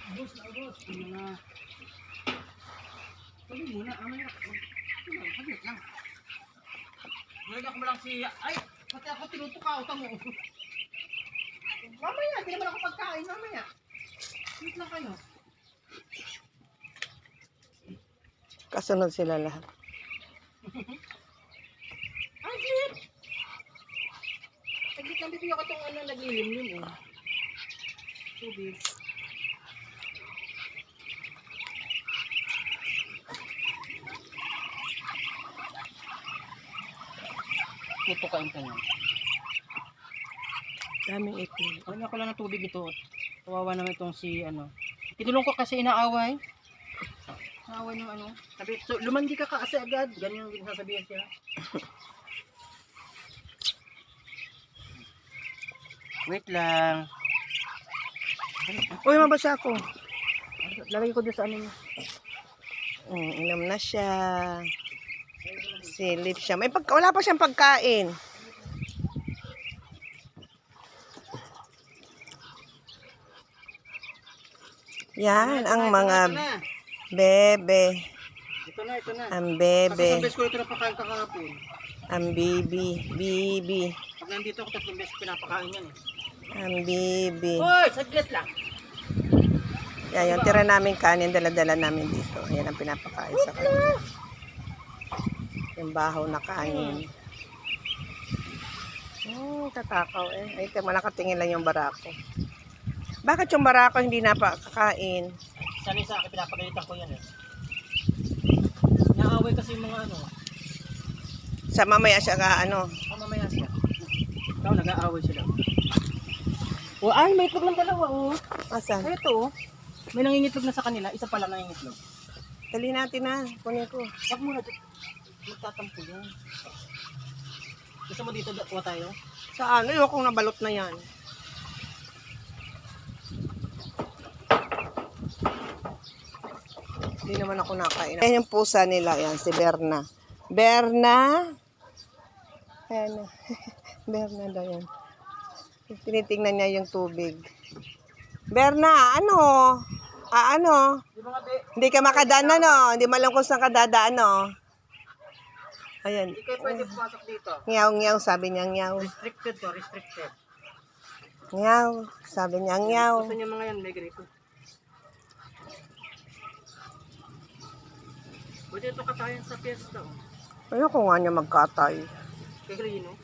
Abos na abos. Ano na? Sabi muna, amay na. Saglit lang. Nalagyan ko mo lang si... Ay! Pati ako tinutukaw. Tamo. Mamaya, hindi naman ako pagkain. Mamaya. Saglit lang kayo. Kasunod sila lahat. Ay, saglit! Saglit lang bibigyan ko itong ano, naglilim yun eh. Tubig. Tutukain ka niya. Daming itlog. Kunin ako lang ng tubig ito. Kawawa naman itong si ano. Tinulong ko kasi inaaway. Inaaway ng ano. Sabi, so, lumandi ka kasi agad. Ganyan yung sasabihin siya. Wait lang. Uy, mabasa ako. Lagay ko doon sa ano niya. Inom na siya. Silip siya. Wala pa siyang pagkain. Yan ang mga bebe. Ito na, ito na. Ang Kasi bebe. isang beses ko ito napakain kakahapon. Ang bibi. Bibi. Pag nandito ako, 3 beses pinapakain yan eh. Ang bibi. Hoy, saglit lang. Yan, yung tira namin kanin, dala-dala namin dito. Yan ang pinapakain sa kanila. Yung bahaw na kanin. Tatakaw eh. Ay, nakatingin lang yung barako. Bakit yung barako hindi napakakain? Sanay sa akin, pinapagalitan ko yan eh. Naaway kasi yung mga ano. Sa mamaya siya ano. Mamaya siya. Ikaw, nag-aaway sila. Oh, ay, may itlog lang dalawa oh. Asan? Ay, ito oh. May nangingitlog na sa kanila, isa pala nangingitlog. Dali natin na. Kunin ko. Wag muna dito. Magtatampo yan. Gusto mo dito, kuha tayo? Saan? Ayokong nabalot na yan. Hindi naman ako nakain. Ayan yung pusa nila. Yan, si Berna. Berna. Ayan. Berna daw yan. Tinitingnan niya yung tubig. Berna, ano? Ano? Hindi ka makadaan, ano? Hindi mo alam kung saan ka dadaan, no? Ayan. Hindi kayo pwede pumasok dito. Ngiyaw, ngiyaw. Sabi niya, ngiyaw. Restricted to, restricted. Ngiyaw. Sabi niya, ngiyaw. Gusto niya mga yan, may grito. Pwede ito katayan sa piyesta oh. Ayoko nga niya magkatay. Kay Rino.